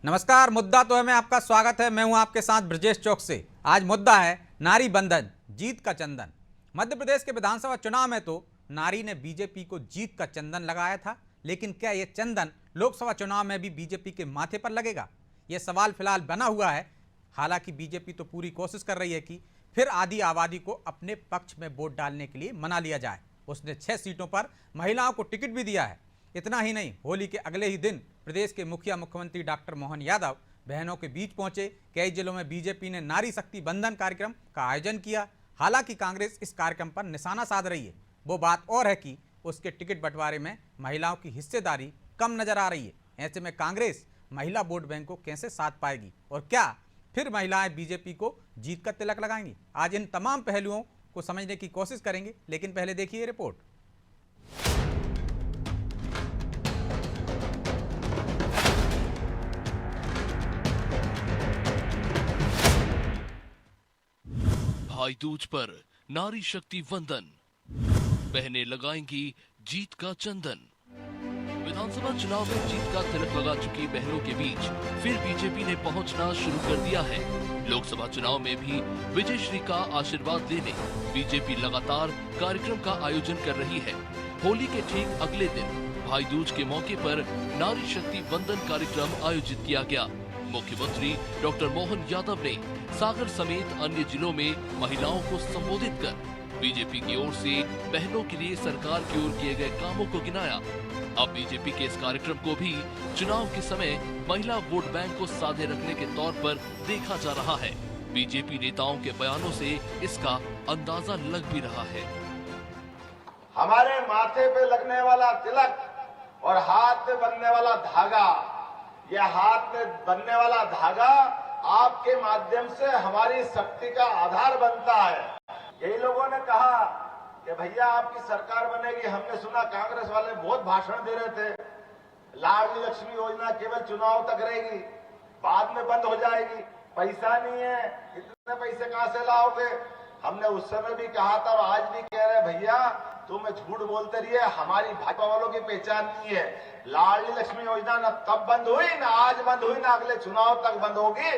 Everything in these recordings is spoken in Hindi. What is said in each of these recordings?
नमस्कार। मुद्दा तो है में आपका स्वागत है। मैं हूं आपके साथ ब्रजेश चौक से। आज मुद्दा है नारी बंधन, जीत का चंदन। मध्य प्रदेश के विधानसभा चुनाव में तो नारी ने बीजेपी को जीत का चंदन लगाया था, लेकिन क्या यह चंदन लोकसभा चुनाव में भी बीजेपी के माथे पर लगेगा? यह सवाल फिलहाल बना हुआ है। हालांकि बीजेपी तो पूरी कोशिश कर रही है कि फिर आधी आबादी को अपने पक्ष में वोट डालने के लिए मना लिया जाए। उसने 6 सीटों पर महिलाओं को टिकट भी दिया है। इतना ही नहीं, होली के अगले ही दिन प्रदेश के मुख्यमंत्री डॉक्टर मोहन यादव बहनों के बीच पहुंचे। कई जिलों में बीजेपी ने नारी शक्ति बंधन कार्यक्रम का आयोजन किया। हालांकि कांग्रेस इस कार्यक्रम पर निशाना साध रही है। वो बात और है कि उसके टिकट बंटवारे में महिलाओं की हिस्सेदारी कम नजर आ रही है। ऐसे में कांग्रेस महिला वोट बैंक को कैसे साध पाएगी और क्या फिर महिलाएं बीजेपी को जीत का तिलक लगाएंगी? आज इन तमाम पहलुओं को समझने की कोशिश करेंगे, लेकिन पहले देखिए रिपोर्ट। भाई दूज पर नारी शक्ति वंदन, बहनें लगाएंगी जीत का चंदन। विधानसभा चुनाव में जीत का तिलक लगा चुकी बहनों के बीच फिर बीजेपी ने पहुंचना शुरू कर दिया है। लोकसभा चुनाव में भी विजयश्री का आशीर्वाद लेने बीजेपी लगातार कार्यक्रम का आयोजन कर रही है। होली के ठीक अगले दिन भाई दूज के मौके पर नारी शक्ति वंदन कार्यक्रम आयोजित किया गया। मुख्यमंत्री डॉक्टर मोहन यादव ने सागर समेत अन्य जिलों में महिलाओं को संबोधित कर बीजेपी की ओर से बहनों के लिए सरकार की ओर किए गए कामों को गिनाया। अब बीजेपी के इस कार्यक्रम को भी चुनाव के समय महिला वोट बैंक को साधे रखने के तौर पर देखा जा रहा है। बीजेपी नेताओं के बयानों से इसका अंदाजा लग भी रहा है। हमारे माथे पे लगने वाला तिलक और हाथ में बंधने वाला धागा, यह हाथ में बंधने वाला धागा आपके माध्यम से हमारी शक्ति का आधार बनता है। यही लोगों ने कहा कि भैया आपकी सरकार बनेगी। हमने सुना कांग्रेस वाले बहुत भाषण दे रहे थे, लाडली लक्ष्मी योजना केवल चुनाव तक रहेगी, बाद में बंद हो जाएगी, पैसा नहीं है, इतने पैसे कहां से लाओगे? हमने उस समय भी कहा था और आज भी कह रहे भैया तुम झूठ बोलते रहिए, हमारी भाजपा वालों की पहचान नहीं है। लाडली लक्ष्मी योजना न तब बंद हुई, न आज बंद हुई, न अगले चुनाव तक बंद होगी।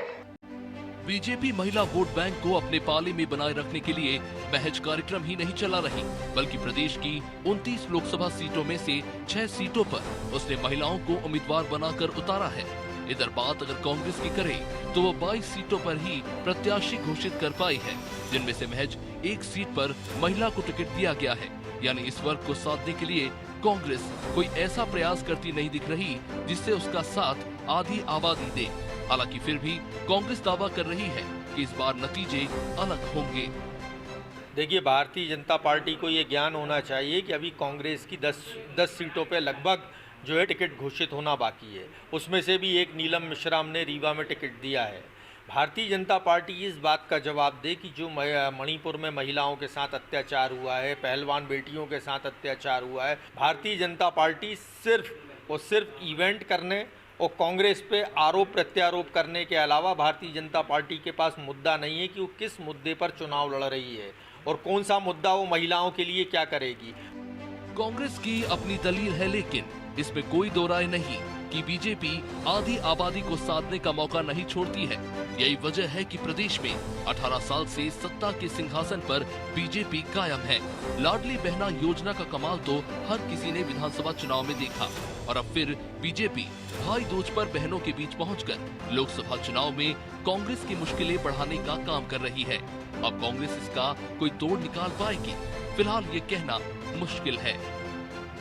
बीजेपी महिला वोट बैंक को अपने पाले में बनाए रखने के लिए महज कार्यक्रम ही नहीं चला रही, बल्कि प्रदेश की 29 लोकसभा सीटों में से 6 सीटों पर उसने महिलाओं को उम्मीदवार बनाकर उतारा है। इधर बात अगर कांग्रेस की करे तो वो 22 सीटों पर ही प्रत्याशी घोषित कर पाई है, जिनमें से महज 1 सीट पर महिला को टिकट दिया गया है। यानी इस वर्ग को साधने के लिए कांग्रेस कोई ऐसा प्रयास करती नहीं दिख रही जिससे उसका साथ आधी आबादी दे। हालांकि फिर भी कांग्रेस दावा कर रही है कि इस बार नतीजे अलग होंगे। देखिए, भारतीय जनता पार्टी को ये ज्ञान होना चाहिए कि अभी कांग्रेस की 10 सीटों पे लगभग जो है टिकट घोषित होना बाकी है। उसमें से भी एक नीलम मिश्राम ने रीवा में टिकट दिया है। भारतीय जनता पार्टी इस बात का जवाब दे कि जो मणिपुर में महिलाओं के साथ अत्याचार हुआ है, पहलवान बेटियों के साथ अत्याचार हुआ है, भारतीय जनता पार्टी सिर्फ और सिर्फ इवेंट करने और कांग्रेस पे आरोप प्रत्यारोप करने के अलावा भारतीय जनता पार्टी के पास मुद्दा नहीं है कि वो किस मुद्दे पर चुनाव लड़ रही है और कौन सा मुद्दा वो महिलाओं के लिए क्या करेगी। कांग्रेस की अपनी दलील है, लेकिन इसमें कोई दो राय नहीं कि बीजेपी आधी आबादी को साधने का मौका नहीं छोड़ती है। यही वजह है कि प्रदेश में 18 साल से सत्ता के सिंहासन पर बीजेपी कायम है। लाडली बहना योजना का कमाल तो हर किसी ने विधानसभा चुनाव में देखा और अब फिर बीजेपी भाई दूज पर बहनों के बीच पहुंचकर लोकसभा चुनाव में कांग्रेस की मुश्किलें बढ़ाने का काम कर रही है। अब कांग्रेस इसका कोई तोड़ निकाल पाएगी, फिलहाल ये कहना मुश्किल है।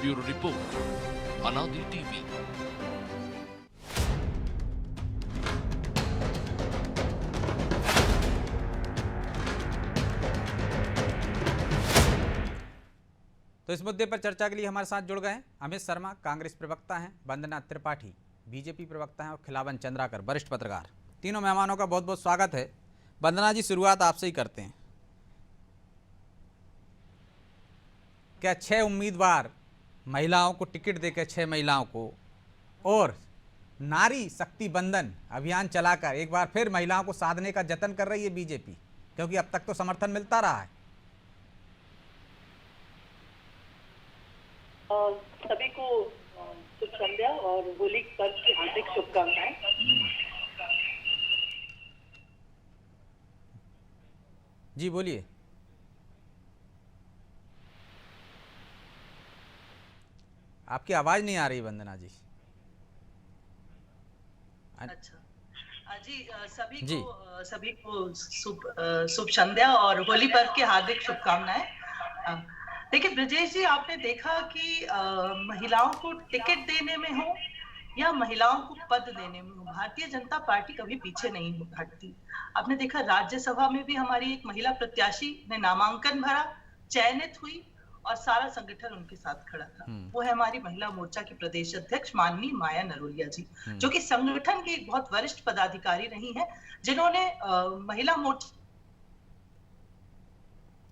ब्यूरो रिपोर्ट, अनादि टीवी। तो इस मुद्दे पर चर्चा के लिए हमारे साथ जुड़ गए हैं अमित शर्मा, कांग्रेस प्रवक्ता हैं, वंदना त्रिपाठी, बीजेपी प्रवक्ता हैं, और खिलावन चंद्राकर, वरिष्ठ पत्रकार। तीनों मेहमानों का बहुत बहुत स्वागत है। वंदना जी, शुरुआत आपसे ही करते हैं। क्या 6 उम्मीदवार महिलाओं को टिकट देकर 6 महिलाओं को और नारी शक्ति बंधन अभियान चलाकर एक बार फिर महिलाओं को साधने का जतन कर रही है बीजेपी? क्योंकि अब तक तो समर्थन मिलता रहा है। सभी को शुभ संध्या और होली पर्व की हार्दिक शुभकामनाएं। जी बोलिए। आपकी आवाज नहीं आ रही वंदना जी। अच्छा जी, जी सभी को शुभ संध्या और होली पर्व की हार्दिक शुभकामनाएं। अ, देखिए ब्रजेश जी, आपने देखा कि महिलाओं को टिकट देने में हो या महिलाओं को पद देने में हो, भारतीय जनता पार्टी कभी पीछे नहीं हटती। आपने देखा राज्यसभा में भी हमारी एक महिला प्रत्याशी ने नामांकन भरा, चयनित हुई और सारा संगठन उनके साथ खड़ा था। वो है हमारी महिला मोर्चा की प्रदेश अध्यक्ष माननीय माया नरोलिया जी, जो कि संगठन की एक बहुत वरिष्ठ पदाधिकारी रही हैं, जिन्होंने महिला मोर्चा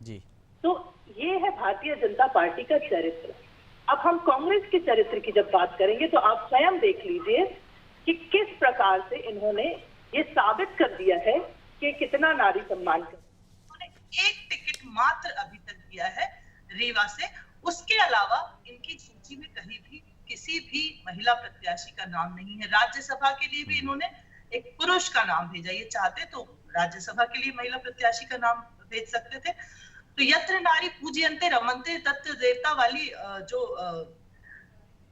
जी। तो ये है भारतीय जनता पार्टी का चरित्र। अब हम कांग्रेस के चरित्र की जब बात करेंगे तो आप स्वयं देख लीजिए कि किस प्रकार से इन्होंने ये साबित कर दिया है कि कितना नारी सम्मान कर। उन्होंने एक टिकट मात्र अभी तक दिया है रीवा से, उसके अलावा इनकी सूची में कहीं भी किसी भी महिला प्रत्याशी का नाम नहीं है। राज्यसभा के लिए भी इन्होंने एक पुरुष का नाम भेजा, ये चाहते तो राज्यसभा के लिए महिला प्रत्याशी का नाम भेज सकते थे। तो यत्र नारी पूज्यन्ते रमन्ते तत्र देवता वाली जो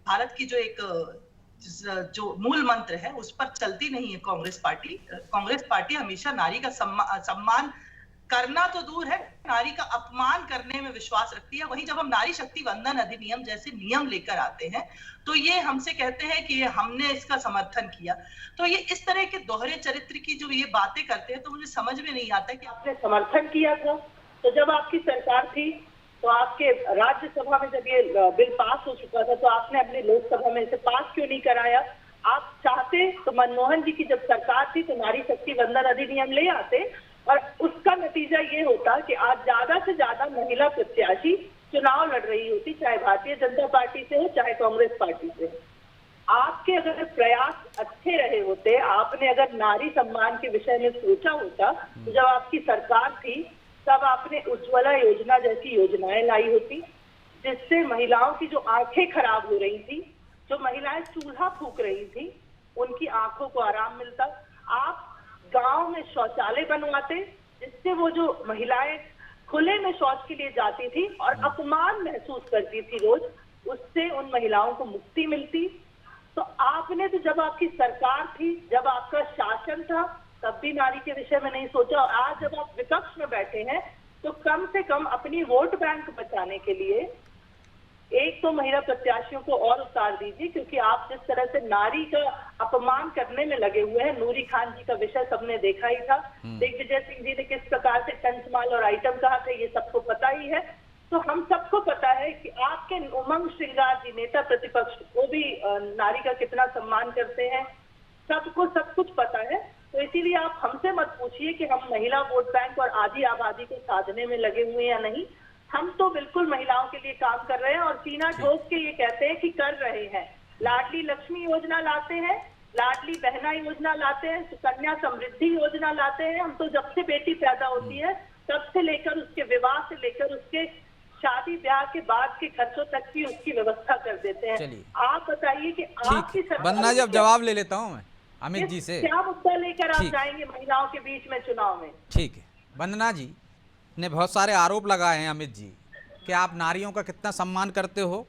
भारत की जो एक जो मूल मंत्र है उस पर चलती नहीं है कांग्रेस पार्टी। कांग्रेस पार्टी हमेशा नारी का सम्मान करना तो दूर है, नारी का अपमान करने में विश्वास रखती है। वहीं जब हम नारी शक्ति वंदन अधिनियम जैसे नियम लेकर आते हैं तो ये हमसे कहते हैं कि हमने इसका समर्थन किया। तो ये इस तरह के दोहरे चरित्र की जो ये बातें करते हैं तो मुझे समझ में नहीं आता कि आपने समर्थन किया था। तो जब आपकी सरकार थी तो आपके राज्यसभा में जब ये बिल पास हो चुका था तो आपने अपने लोकसभा में इसे पास क्यों नहीं कराया? आप चाहते तो मनमोहन जी की जब सरकार थी तो नारी शक्ति वंदन अधिनियम ले आते और उसका नतीजा ये होता कि आज ज्यादा से ज्यादा महिला प्रत्याशी चुनाव लड़ रही होती, चाहे भारतीय जनता पार्टी से हो चाहे कांग्रेस पार्टी से हो। आपके अगर प्रयास अच्छे रहे होते, आपने अगर नारी सम्मान के विषय में सोचा होता तो जब आपकी सरकार थी तब आपने उज्ज्वला योजना जैसी योजनाएं लाई होती, जिससे महिलाओं की जो आंखें खराब हो रही थी, जो महिलाएं चूल्हा फूंक रही थी, उनकी आंखों को आराम मिलता। आप गांव में शौचालय बनवाते जिससे वो जो महिलाएं खुले में शौच के लिए जाती थी और अपमान महसूस करती थी रोज, उससे उन महिलाओं को मुक्ति मिलती। तो आपने तो जब आपकी सरकार थी, जब आपका शासन था, तब भी नारी के विषय में नहीं सोचा। और आज जब आप विपक्ष में बैठे हैं तो कम से कम अपनी वोट बैंक बचाने के लिए एक तो महिला प्रत्याशियों को और उतार दीजिए, क्योंकि आप जिस तरह से नारी का अपमान करने में लगे हुए हैं। नूरी खान जी का विषय सबने देखा ही था, दिग्विजय सिंह जी ने किस प्रकार से टंचमाल और आइटम कहा था, ये सबको पता ही है। तो हम सबको पता है कि आपके उमंग श्रृंगार जी नेता प्रतिपक्ष वो भी नारी का कितना सम्मान करते हैं, सबको सब कुछ पता है। तो इसीलिए आप हमसे मत पूछिए कि हम महिला वोट बैंक और आधी आबादी को साधने में लगे हुए हैं या नहीं। हम तो बिल्कुल महिलाओं के लिए काम कर रहे हैं और सीना ठोक के ये कहते हैं कि कर रहे हैं। लाडली लक्ष्मी योजना लाते हैं, लाडली बहना योजना लाते हैं, सुकन्या समृद्धि योजना लाते हैं। हम तो जब से बेटी पैदा होती है तब से लेकर उसके विवाह से लेकर उसके शादी ब्याह के बाद के खर्चों तक की उसकी व्यवस्था कर देते हैं। आप बताइए कि आपकी सरकार, वंदना जी अब जवाब ले लेता हूं मैं अमित जी से, क्या मुद्दा लेकर आप जाएंगे महिलाओं के बीच में चुनाव में? ठीक है। वंदना जी ने बहुत सारे आरोप लगाए हैं अमित जी कि आप नारियों का कितना सम्मान करते हो,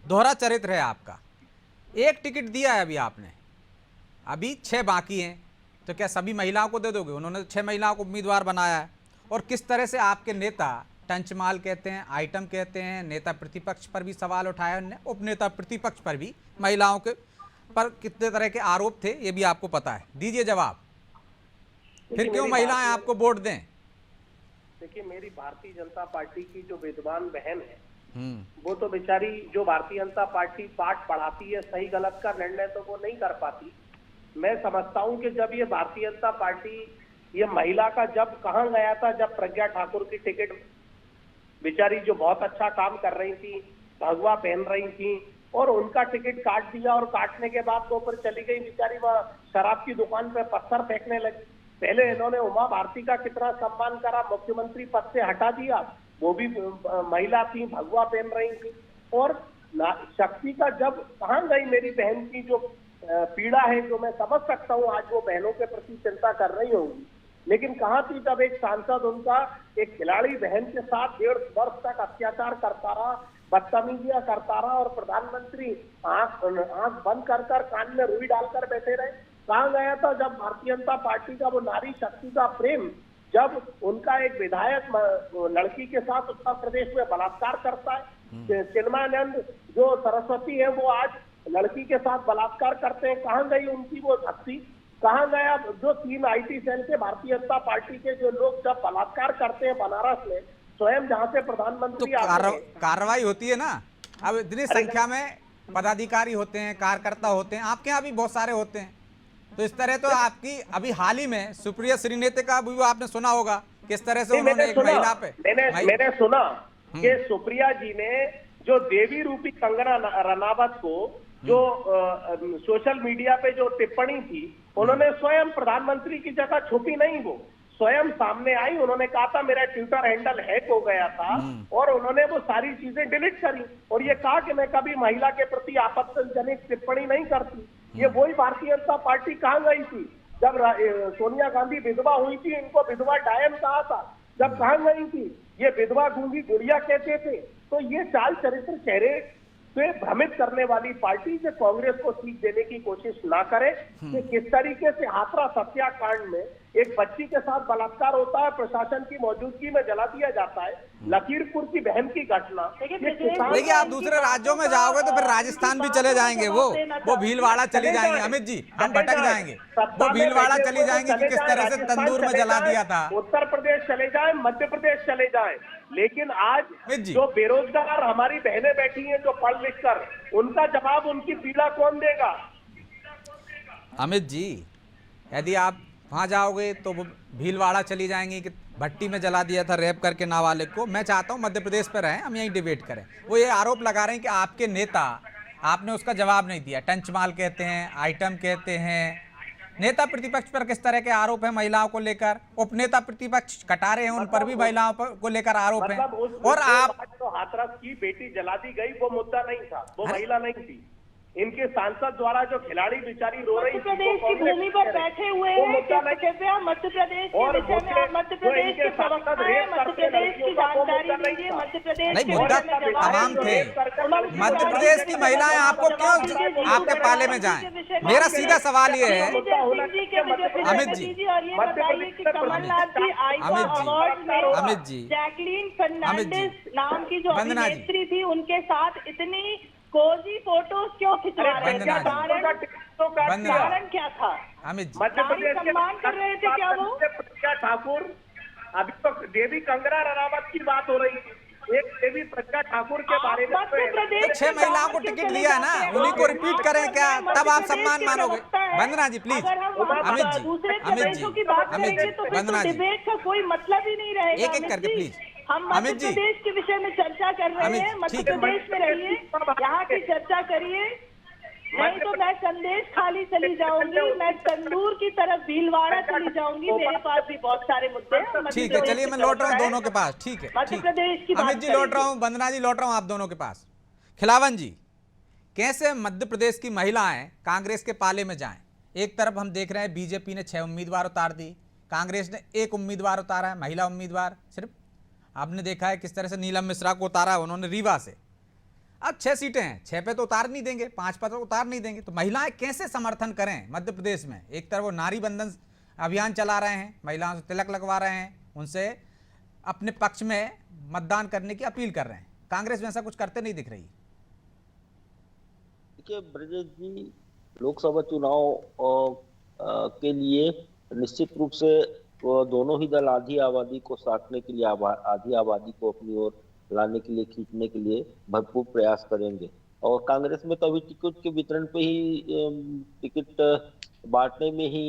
दोहरा चरित्र है आपका। एक टिकट दिया है अभी आपने, अभी 6 बाकी हैं, तो क्या सभी महिलाओं को दे दोगे? उन्होंने 6 महिलाओं को उम्मीदवार बनाया है। और किस तरह से आपके नेता टंचमाल कहते हैं, आइटम कहते हैं, नेता प्रतिपक्ष पर भी सवाल उठाया उन्होंने, उपनेता प्रतिपक्ष पर भी महिलाओं के पर कितने तरह के आरोप थे ये भी आपको पता है। दीजिए जवाब, फिर क्यों महिलाएं आपको वोट दें? देखिए, मेरी भारतीय जनता पार्टी की जो विद्वान बहन है वो तो बेचारी जो भारतीय जनता पार्टी पाठ पढ़ाती है, सही गलत का निर्णय तो वो नहीं कर पाती। मैं समझता हूं कि जब ये भारतीय जनता पार्टी ये महिला का जब कहां गया था, जब प्रज्ञा ठाकुर की टिकट बेचारी जो बहुत अच्छा काम कर रही थी, भगवा पहन रही थी, और उनका टिकट काट दिया और काटने के बाद वो पर चली गई बेचारी, वह शराब की दुकान पे पत्थर फेंकने लगी। पहले इन्होंने उमा भारती का कितना सम्मान करा, मुख्यमंत्री पद से हटा दिया, वो भी महिला थी, भगवा पहन रही थी। और शक्ति का जब कहां गई मेरी बहन की जो पीड़ा है, जो मैं समझ सकता हूँ आज वो बहनों के प्रति चिंता कर रही होंगी। लेकिन कहाँ थी जब एक सांसद उनका एक खिलाड़ी बहन के साथ 1.5 वर्ष तक अत्याचार करता रहा, बदतमीजियां करता रहा और प्रधानमंत्री आंख बंद कर कान में रुई डालकर बैठे रहे। कहाँ गया था जब भारतीय जनता पार्टी का वो नारी शक्ति का प्रेम, जब उनका एक विधायक लड़की के साथ उत्तर प्रदेश में बलात्कार करता है, चिन्मयानंद जो सरस्वती है वो आज लड़की के साथ बलात्कार करते हैं, कहाँ गई उनकी वो शक्ति? कहाँ गया जो 3 IT सेल के भारतीय जनता पार्टी के जो लोग जब बलात्कार करते हैं बनारस में, स्वयं जहां से प्रधानमंत्री कार्रवाई होती है ना। अब इतनी संख्या में पदाधिकारी होते हैं, कार्यकर्ता होते हैं, आपके यहाँ भी बहुत सारे होते हैं, तो इस तरह तो आपकी अभी हाल ही में सुप्रिया श्रीनेत का भी आपने सुना होगा किस तरह से उन्होंने एक महिला पे मैंने सुना कि सुप्रिया जी ने जो देवी रूपी कंगना रनावत को जो सोशल मीडिया पे जो टिप्पणी थी, उन्होंने स्वयं प्रधानमंत्री की जगह छुपी नहीं, वो स्वयं सामने आई, उन्होंने कहा था मेरा ट्विटर हैंडल हैक हो गया था और उन्होंने वो सारी चीजें डिलीट करी और ये कहा कि मैं कभी महिला के प्रति आपत्तिजनक टिप्पणी नहीं करती। ये वही भारतीय जनता पार्टी कहाँ गई थी जब सोनिया गांधी विधवा हुई थी, इनको विधवा डायन कहा था, जब कहाँ गई थी? ये विधवा गूंगी गुड़िया कहते थे। तो ये चाल चरित्र चेहरे से भ्रमित करने वाली पार्टी जो कांग्रेस को सीख देने की कोशिश ना करे कि किस तरीके से हाथरस हत्याकांड में एक बच्ची के साथ बलात्कार होता है, प्रशासन की मौजूदगी में जला दिया जाता है, लखीमपुर की बहन की घटना। देखिए आप दूसरे राज्यों में जाओगे तो फिर राजस्थान भी चले जाएंगे, वो भीलवाड़ा चली जाएंगे। अमित जी हम भटक जाएंगे, वो भीलवाड़ा चली जाएंगे कि किस तरह से तंदूर में जला दिया था। उत्तर प्रदेश चले जाए, मध्य प्रदेश चले जाए, लेकिन आज जो बेरोजगार हमारी बहनें बैठी हैं जो पढ़ लिख कर, उनका जवाब उनकी पीड़ा कौन देगा? अमित जी यदि आप वहाँ जाओगे तो वो भीलवाड़ा चली जाएंगी कि भट्टी में जला दिया था रेप करके नाबालिग को। मैं चाहता हूँ मध्य प्रदेश पर रहें, हम यहीं डिबेट करें। वो ये आरोप लगा रहे हैं कि आपके नेता, आपने उसका जवाब नहीं दिया, टंचमाल कहते हैं, आइटम कहते हैं। नेता प्रतिपक्ष पर किस तरह के आरोप है महिलाओं को लेकर, उपनेता प्रतिपक्ष कटारे हैं उन पर भी महिलाओं को लेकर आरोप है। और आप तो हाथरस की बेटी जला दी गई वो मुद्दा नहीं था, वो महिला नहीं थी, इनके सांसद द्वारा जो खिलाड़ी बेचारी रो रही मध्य प्रदेश की भूमि पर बैठे हुए हैं, मध्य प्रदेश के विषय में आप मध्य प्रदेश के प्रवक्ता हैं, मध्य प्रदेश की जानकारी दीजिए। मध्य प्रदेश नहीं, मुद्दा तमाम थे। मध्य प्रदेश की महिलाएं आपको क्यों आपके पाले में जाएं? मेरा सीधा सवाल ये है अमित जी, अमित जी, जैकलीन फर्नांडिस नाम की जो अभिनेत्री थी, उनके साथ इतनी कोजी फोटोज क्यों खिंचवा रहे थे? कारण क्या था? अमित जी मध्य प्रदेश के सम्मान कर रहे थे क्या वो? प्रज्ञा ठाकुर, अभी तो देवी कंगना रनावत की बात हो रही थी, एक देवी प्रज्ञा ठाकुर के बारे में तो 6 महिलाओं को टिकट लिया है ना, उन्हीं को रिपीट करें क्या? तब आप सम्मान मानोगे। वंदना जी प्लीज, अमित जी, अमित जी, अमित जी, वंदना जी, डिबेट का कोई मतलब ही नहीं रहेगा। एक एक करके प्लीज। हम मध्य प्रदेश के विषय में चर्चा कर रहे हैं, मध्य प्रदेश में रहिए, यहाँ की चर्चा करिए, नहीं तो मैं संदेश खाली चली जाऊंगी, मैं तंदूर की तरफ भीलवाड़ा चली जाऊंगी। मेरे पास भी बहुत सारे मुद्दे हैं। ठीक है, चलिए मैं लौट रहा हूँ दोनों के पास। ठीक है, मध्य प्रदेश की अमित जी लौट रहा हूँ, वंदना जी लौट रहा हूँ आप दोनों के पास। खिलावन जी, कैसे मध्य प्रदेश की महिलाएं कांग्रेस के पाले में जाएं? एक तरफ हम देख रहे हैं बीजेपी ने 6 उम्मीदवार उतार दी, कांग्रेस ने 1 उम्मीदवार उतारा है, महिला उम्मीदवार सिर्फ। आपने देखा है किस तरह से नीलम मिश्रा को उतारा है उन्होंने रीवा से। अब 6 सीटें हैं, 6 पे तो उतार नहीं देंगे, 5 पर तो उतार नहीं देंगे। तो महिलाएं कैसे समर्थन करें मध्य प्रदेश में? एक तरफ वो नारी बंधन अभियान चला रहे हैं, महिलाओं से तिलक लगवा रहे हैं, उनसे अपने पक्ष में मतदान करने की अपील कर रहे हैं। कांग्रेस में ऐसा कुछ करते नहीं दिख रही। देखिए ब्रजेश जी, लोकसभा चुनाव के लिए निश्चित रूप से दोनों ही दल आधी आबादी को साटने के लिए, आधी आबादी को अपनी ओर लाने के लिए, खींचने के लिए भरपूर प्रयास करेंगे। और कांग्रेस में तो अभी टिकट के वितरण पे ही, टिकट बांटने में ही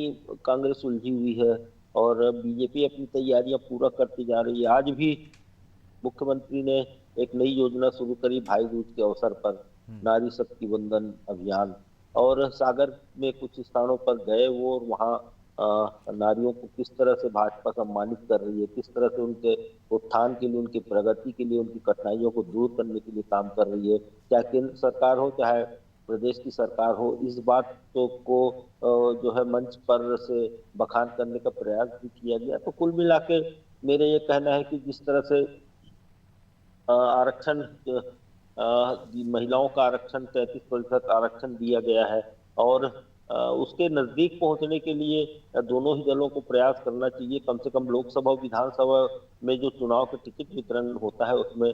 कांग्रेस उलझी हुई है और बीजेपी अपनी तैयारियां पूरा करती जा रही है। आज भी मुख्यमंत्री ने एक नई योजना शुरू करी भाई दूज के अवसर पर, नारी शक्ति वंदन अभियान, और सागर में कुछ स्थानों पर गए वो, और वहाँ नारियों को किस तरह से भाजपा सम्मानित कर रही है, किस तरह से उनके उत्थान के लिए, उनकी प्रगति के लिए, उनकी कठिनाइयों को दूर करने के लिए काम कर रही है। चाहे केंद्र सरकार हो, चाहे प्रदेश की सरकार हो, इस बात को जो है मंच पर से बखान करने का प्रयास भी किया गया। तो कुल मिला के मेरे ये कहना है कि जिस तरह से आरक्षण महिलाओं का आरक्षण 33% आरक्षण दिया गया है और उसके नजदीक पहुंचने के लिए दोनों ही दलों को प्रयास करना चाहिए। कम से कम लोकसभा और विधानसभा में जो चुनाव के टिकट वितरण होता है उसमें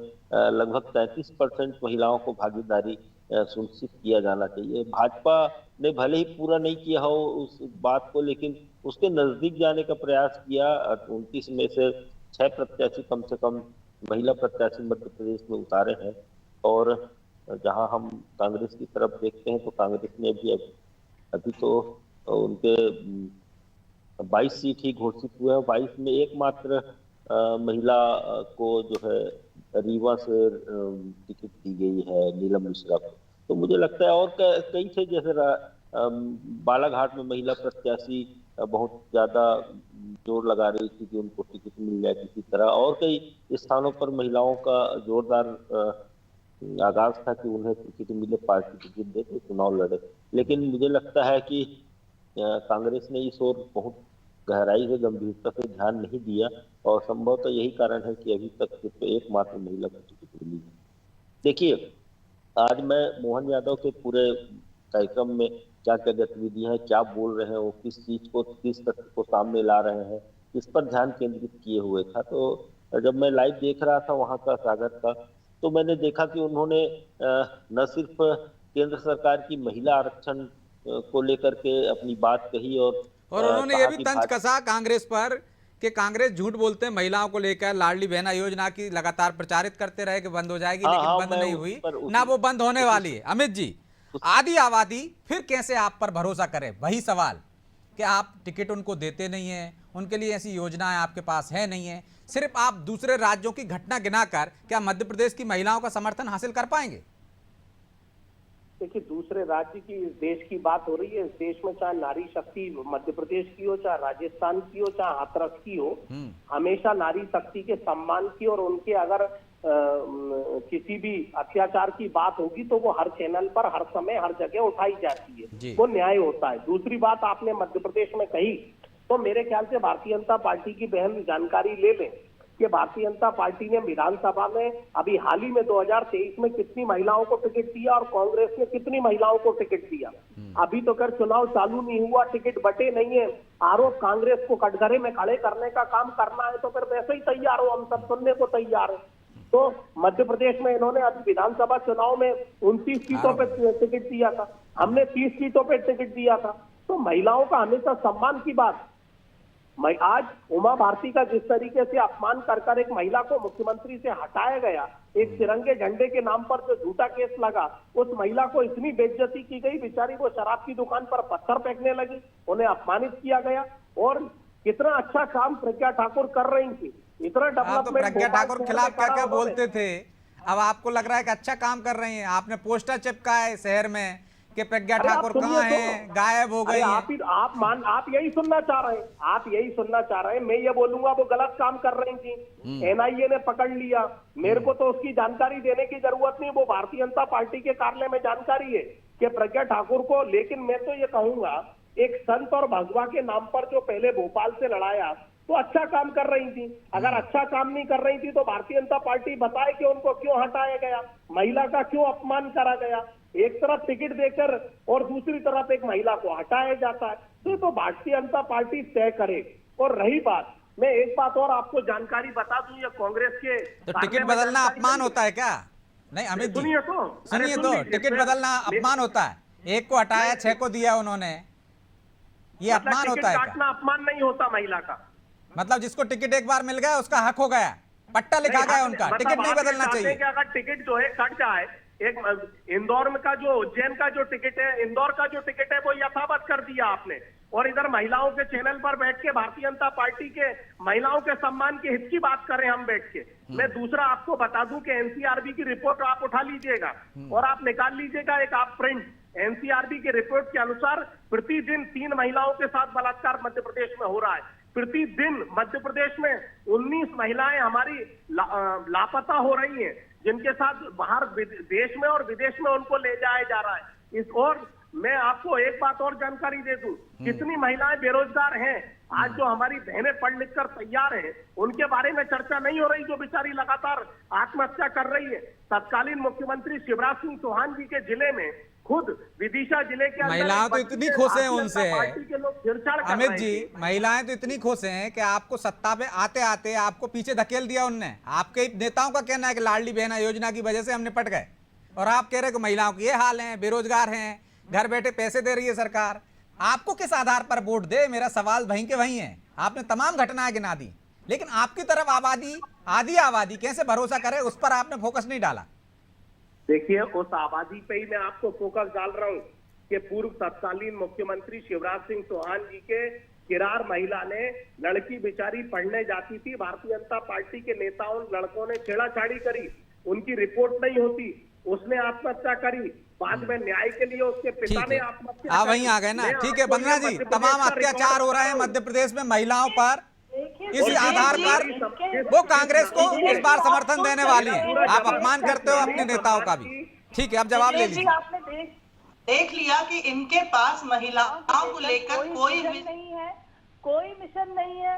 लगभग 33% महिलाओं को भागीदारी सुनिश्चित किया जाना चाहिए। भाजपा ने भले ही पूरा नहीं किया हो उस बात को, लेकिन उसके नजदीक जाने का प्रयास किया। 29 में से 6 प्रत्याशी कम से कम महिला प्रत्याशी मध्य प्रदेश में उतारे हैं और जहां हम कांग्रेस की तरफ देखते हैं तो कांग्रेस ने भी अभी तो उनके 22 सीट ही घोषित हुए हैं। 22 में एकमात्र महिला को जो है रीवा से टिकट दी गई है, नीलम मिश्रा को। तो मुझे लगता है और कई थे, जैसे बालाघाट में महिला प्रत्याशी बहुत ज्यादा जोर लगा रही थी कि उनको टिकट मिल जाए किसी तरह, और कई स्थानों पर महिलाओं का जोरदार आगाज था कि उन्हें टिकट मिले, पार्टी टिकट दे तो चुनाव लड़े। लेकिन मुझे लगता है कि कांग्रेस ने इस ओर बहुत गहराई से, गंभीरता से ध्यान नहीं दिया और संभवतः यही कारण है कि अभी तक सिर्फ एकमात्र महिला को टिकट मिली है। देखिए, आज मैं मोहन यादव के पूरे कार्यक्रम में क्या क्या गतिविधियां हैं, क्या बोल रहे हैं, वो किस चीज को, किस तथ्य को सामने ला रहे हैं, इस पर ध्यान केंद्रित किए हुए था। तो जब मैं लाइव देख रहा था वहां का सागर का, तो मैंने देखा कि उन्होंने न सिर्फ केंद्र सरकार की महिला आरक्षण को लेकर के अपनी बात कही और उन्होंने ये भी तंज कसा कांग्रेस पर कि कांग्रेस झूठ बोलते हैं महिलाओं को लेकर। लाडली बहना योजना की लगातार प्रचारित करते रहे कि बंद हो जाएगी, लेकिन बंद नहीं हुई, ना वो बंद होने वाली है। अमित जी, आधी आबादी फिर कैसे आप पर भरोसा करे? वही सवाल कि आप टिकट उनको देते नहीं हैं, उनके लिए ऐसी योजनाएं आपके पास है नहीं है, सिर्फ आप दूसरे राज्यों की घटना गिनाकर क्या मध्य प्रदेश की महिलाओं का समर्थन हासिल कर पाएंगे? देखिए, दूसरे राज्य की, इस देश की बात हो रही है। इस देश में चाहे नारी शक्ति मध्य प्रदेश की हो, चाहे राजस्थान की हो, चाहे हाथरस की हो, हमेशा नारी शक्ति के सम्मान की और उनके अगर किसी भी अत्याचार की बात होगी तो वो हर चैनल पर, हर समय, हर जगह उठाई जाती है, वो न्याय होता है। दूसरी बात आपने मध्य प्रदेश में कही, तो मेरे ख्याल से भारतीय जनता पार्टी की बहन जानकारी ले लें कि भारतीय जनता पार्टी ने विधानसभा में अभी हाल ही में 2023 में कितनी महिलाओं को टिकट दिया और कांग्रेस ने कितनी महिलाओं को टिकट दिया। अभी तो कर चुनाव चालू नहीं हुआ, टिकट बटे नहीं है, आरोप कांग्रेस को कटघरे में खड़े करने का काम करना है तो फिर वैसे ही तैयार हो, हम सब सुनने को तैयार है। तो मध्य प्रदेश में इन्होंने अभी विधानसभा चुनाव में 29 सीटों पे टिकट दिया था, हमने 30 सीटों पे टिकट दिया था। तो महिलाओं का हमेशा सम्मान की बात। मैं आज उमा भारती का जिस तरीके से अपमान कर एक महिला को मुख्यमंत्री से हटाया गया, एक तिरंगे झंडे के नाम पर जो झूठा केस लगा, उस महिला को इतनी बेइज्जती की गई, बेचारी वो शराब की दुकान पर पत्थर फेंकने लगी, उन्हें अपमानित किया गया। और कितना अच्छा काम प्रज्ञा ठाकुर कर रही थी, इतना डेवलपमेंट। प्रज्ञा ठाकुर के खिलाफ क्या क्या बोलते थे, अब आपको लग रहा है कि अच्छा काम कर रही हैं। आपने पोस्टर चिपका है शहर में कि प्रज्ञा ठाकुर कहाँ हैं, गायब हो गई हैं। आप यही सुनना चाह रहे हैं, आप यही सुनना चाह रहे हैं। मैं ये बोलूंगा वो गलत काम कर रही थी, NIA ने पकड़ लिया, मेरे को तो उसकी जानकारी देने की जरूरत नहीं, वो भारतीय जनता पार्टी के कार्यालय में जानकारी है कि प्रज्ञा ठाकुर को। लेकिन मैं तो ये कहूंगा, एक संत और भगवा के नाम पर जो पहले भोपाल से लड़ाया, तो अच्छा काम कर रही थी। अगर अच्छा काम नहीं कर रही थी तो भारतीय जनता पार्टी बताए कि उनको क्यों हटाया गया, महिला का क्यों अपमान करा गया। एक तरफ टिकट देकर और दूसरी तरफ एक महिला को हटाया जाता है। तो भारतीय जनता पार्टी तय करे। और रही बात, मैं एक बात और आपको जानकारी बता दूं, ये कांग्रेस के तो टिकट बदलना अपमान होता है क्या? नहीं अमित जी, सुनिए तो, टिकट बदलना अपमान होता है? एक को हटाया, 6 को दिया उन्होंने, ये अपमान होता है क्या? अपमान नहीं होता महिला का। मतलब जिसको टिकट एक बार मिल गया उसका हक हो गया, पट्टा लिखा गया उनका, टिकट नहीं बदलना चाहिए। अगर टिकट जो है कट जाए, एक इंदौर में का जो, उज्जैन का जो टिकट है, इंदौर का जो टिकट है वो यथावत कर दिया आपने, और इधर महिलाओं के चैनल पर बैठ के भारतीय जनता पार्टी के महिलाओं के सम्मान के हित की बात करें हम बैठ के। मैं दूसरा आपको बता दूं कि NCRB की रिपोर्ट आप उठा लीजिएगा और आप निकाल लीजिएगा एक आप प्रिंट। NCRB की रिपोर्ट के अनुसार प्रतिदिन 3 महिलाओं के साथ बलात्कार मध्य प्रदेश में हो रहा है। प्रतिदिन मध्य प्रदेश में 19 महिलाएं हमारी लापता हो रही हैं, जिनके साथ बाहर देश में और विदेश में उनको ले जाया जा रहा है। इस और मैं आपको एक बात और जानकारी दे दूं, कितनी महिलाएं बेरोजगार हैं आज, जो हमारी बहनें पढ़ लिख कर तैयार हैं, उनके बारे में चर्चा नहीं हो रही, जो बेचारी लगातार आत्महत्या कर रही है। तत्कालीन मुख्यमंत्री शिवराज सिंह चौहान जी के जिले में खुद विदिशा जिले के महिलाएं तो इतनी खुश हैं उनसे, पार्टी के लोग छेड़छाड़ कर अमित रहे जी, थे। महिलाएं तो इतनी खुश हैं कि आपको सत्ता पे आते आते आपको पीछे धकेल दिया उनने। आपके नेताओं का कहना है कि लाडली बहना योजना की वजह से हम निपट गए, और आप कह रहे हैं कि महिलाओं के ये हाल हैं, बेरोजगार हैं, घर बैठे पैसे दे रही है सरकार। आपको किस आधार पर वोट दे, मेरा सवाल वहीं के वहीं है। आपने तमाम घटनाएं गिना दी, लेकिन आपकी तरफ आधी आबादी कैसे भरोसा करे, उस पर आपने फोकस नहीं डाला। देखिए, उस आबादी पे ही मैं आपको फोकस डाल रहा हूँ कि पूर्व तत्कालीन मुख्यमंत्री शिवराज सिंह चौहान जी के किरार महिला ने, लड़की बेचारी पढ़ने जाती थी, भारतीय जनता पार्टी के नेताओं लड़कों ने छेड़ाछाड़ी करी, उनकी रिपोर्ट नहीं होती, उसने आत्महत्या करी, बाद में न्याय के लिए उसके पिता ने आत्महत्या आप वहीं आ गए ना। ठीक है वंदना जी, तमाम अत्याचार हो रहे हैं मध्य प्रदेश में महिलाओं पर, इसी आधार पर वो कांग्रेस को इस बार समर्थन देने वाली है। आप अपमान करते हो अपने नेताओं का भी। ठीक है, अब जवाब ले लीजिए। आपने देख लिया कि इनके पास महिलाओं को लेकर कोई मिशन नहीं है।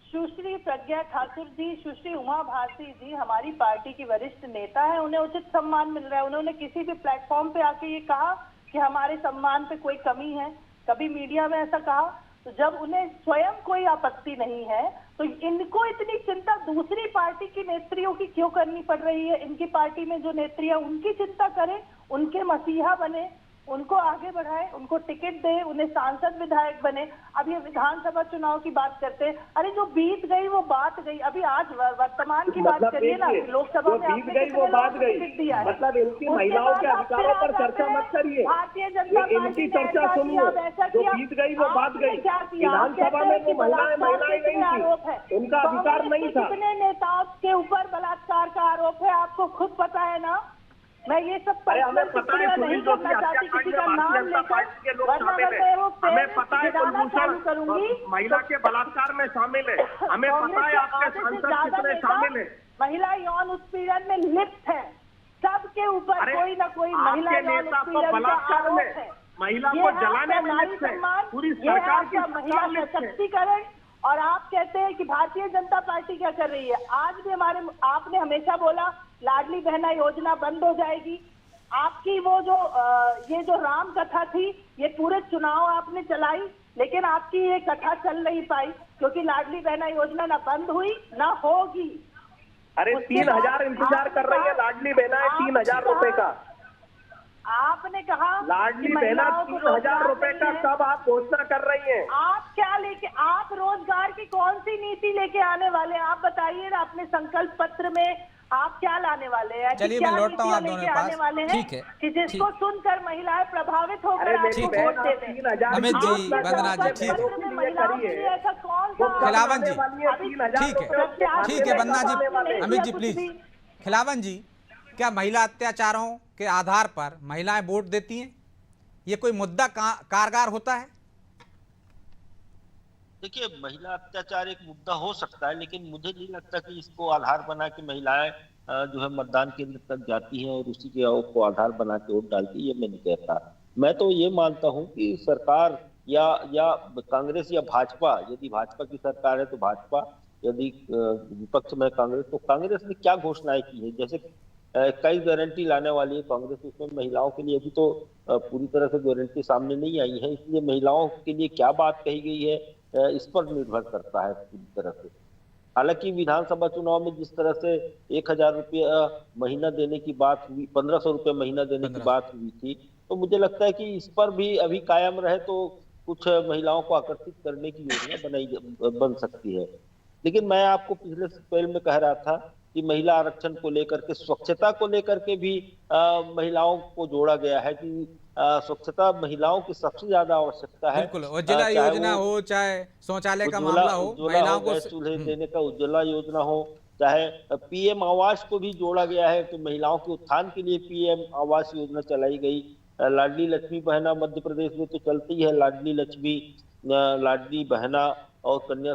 सुश्री प्रज्ञा ठाकुर जी, सुश्री उमा भारती जी हमारी पार्टी की वरिष्ठ नेता है, उन्हें उचित सम्मान मिल रहा है। उन्होंने किसी भी प्लेटफॉर्म पे आके ये कहा कि हमारे सम्मान पे कोई कमी है, कभी मीडिया में ऐसा कहा? तो जब उन्हें स्वयं कोई आपत्ति नहीं है तो इनको इतनी चिंता दूसरी पार्टी की नेत्रियों की क्यों करनी पड़ रही है? इनकी पार्टी में जो नेत्री है उनकी चिंता करें, उनके मसीहा बने, उनको आगे बढ़ाए, उनको टिकट दे, उन्हें सांसद विधायक बने। अब ये विधानसभा चुनाव की बात करते हैं, अरे जो बीत गई वो बात गई, अभी आज वर्तमान की बात करिए ना। लोकसभा में बीत गई वो बात गई, मतलब इनकी महिलाओं के अधिकारों पर चर्चा मत करिए, भारतीय जनता इनकी चर्चा सुनिए। जो बीत गई वो बात गई, विधानसभा में वो महिलाएं नहीं थी, उनका अधिकार नहीं था। कितने नेताओं के ऊपर बलात्कार का आरोप है, आपको खुद पता है ना। मैं ये सब हमें पता है, नहीं करना चाहती किसी का नाम लेकर, वरना मैं वो हमें पता है चालू करूंगी। महिला के बलात्कार में शामिल है, हमें पता है आपके सांसद कितने शामिल है। महिला यौन उत्पीड़न में लिप्त है, सबके ऊपर कोई ना कोई महिला यौन उत्पीड़न का आरोप है। महिला को जलाने में लिप्त है, पूरी सरकार की महिला सशक्तिकरण। और आप कहते हैं कि भारतीय जनता पार्टी क्या कर रही है? आज भी आपने हमेशा बोला लाडली बहना योजना बंद हो जाएगी। आपकी वो जो ये जो राम कथा थी, ये पूरे चुनाव आपने चलाई, लेकिन आपकी ये कथा चल नहीं पाई क्योंकि लाडली बहना योजना ना बंद हुई ना होगी। अरे 3000 इंतजार कर रही है लाडली बहना 3000 रुपए का। आपने कहा लाडली बहना 3000 रुपए का कब आप घोषणा कर रही हैं? आप क्या लेके, आप रोजगार की कौन सी नीति लेके आने वाले हैं? आप बताइए ना, अपने संकल्प पत्र में आप क्या लाने वाले हैं? चलिए मैं लौटता हूँ आप दोनों के पास। ठीक है, कि जिसको सुनकर महिलाएं प्रभावित होकर आपको वोट देते हैं। अमित जी, वंदना जी, ठीक है, ऐसा कौन सा? खिलावन जी, ठीक है वंदना जी, अमित जी प्लीज। खिलावन जी, क्या महिला अत्याचारों के आधार पर महिलाएं वोट देती हैं? ये कोई मुद्दा कारगर होता है? देखिए, महिला अत्याचार एक मुद्दा हो सकता है, लेकिन मुझे नहीं लगता कि इसको आधार बना के महिलाएं जो है मतदान केंद्र तक जाती हैं और उसी के को आधार बना के वोट डालती है। ये मैं नहीं कहता। मैं तो ये मानता हूं कि सरकार या कांग्रेस या भाजपा, यदि भाजपा की सरकार है तो भाजपा, यदि विपक्ष में कांग्रेस, तो कांग्रेस ने क्या घोषणाएं की है? जैसे कई गारंटी लाने वाली है कांग्रेस, उसमें महिलाओं के लिए अभी तो पूरी तरह से गारंटी सामने नहीं आई है, इसलिए महिलाओं के लिए क्या बात कही गई है इस पर निर्भर करता है पूरी तरह से। हालांकि विधानसभा चुनाव में जिस तरह से 1000 रुपया महीना देने की बात हुई, 1500 रुपये महीना देने की बात हुई थी, तो मुझे लगता है कि इस पर भी अभी कायम रहे तो कुछ महिलाओं को आकर्षित करने की योजना बन सकती है। लेकिन मैं आपको पिछले पहल में कह रहा था कि महिला आरक्षण को लेकर के, स्वच्छता को लेकर के भी महिलाओं को जोड़ा गया है कि स्वच्छता महिलाओं की सबसे ज्यादा आवश्यकता है। बिल्कुल, उज्ज्वला योजना हो, चाहे शौचालय का मामला हो, महिलाओं को चूल्हे देने का उज्ज्वला योजना हो, चाहे पीएम आवास को भी जोड़ा गया है तो महिलाओं के उत्थान के लिए पीएम आवास योजना चलाई गई। लाडली लक्ष्मी बहना मध्य प्रदेश में तो चलती है, लाडली लक्ष्मी, लाडली बहना और कन्या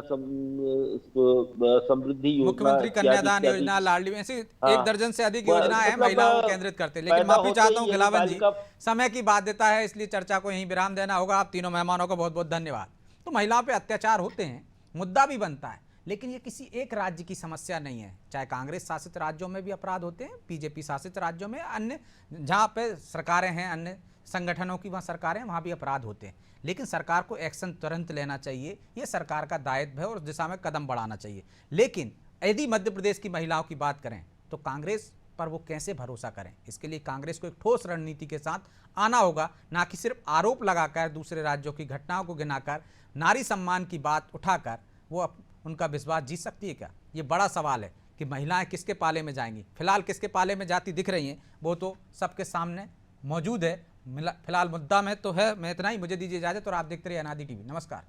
समृद्धि योजना, मुख्यमंत्री कन्यादान इत्यादि योजना, लाडली, ऐसी हाँ। 1 दर्जन से अधिक योजनाएं हैं मतलब, महिलाओं को केंद्रित करते हैं। लेकिन पैदा माफी होते चाहता हूं ही खिलावन जी, बालिका। समय की बाध्यता है, इसलिए चर्चा को यहीं विराम देना होगा। आप तीनों मेहमानों का बहुत बहुत धन्यवाद। तो महिलाओं पे अत्याचार होते हैं, मुद्दा भी बनता है, लेकिन ये किसी एक राज्य की समस्या नहीं है। चाहे कांग्रेस शासित राज्यों में भी अपराध होते हैं, बीजेपी शासित राज्यों में, अन्य जहाँ पे सरकारें हैं, अन्य संगठनों की वहाँ सरकारें, वहाँ भी अपराध होते हैं। लेकिन सरकार को एक्शन तुरंत लेना चाहिए, ये सरकार का दायित्व है और उस दिशा में कदम बढ़ाना चाहिए। लेकिन यदि मध्य प्रदेश की महिलाओं की बात करें तो कांग्रेस पर वो कैसे भरोसा करें? इसके लिए कांग्रेस को एक ठोस रणनीति के साथ आना होगा, ना कि सिर्फ आरोप लगाकर, दूसरे राज्यों की घटनाओं को गिनाकर, नारी सम्मान की बात उठाकर वो उनका विश्वास जीत सकती है क्या? ये बड़ा सवाल है कि महिलाएं किसके पाले में जाएंगी। फिलहाल किसके पाले में जाती दिख रही हैं वो तो सबके सामने मौजूद है। फिलहाल मुद्दा में तो है। मैं इतना ही, मुझे दीजिए इजाजत और आप देखते रहिए अनादि टीवी। नमस्कार।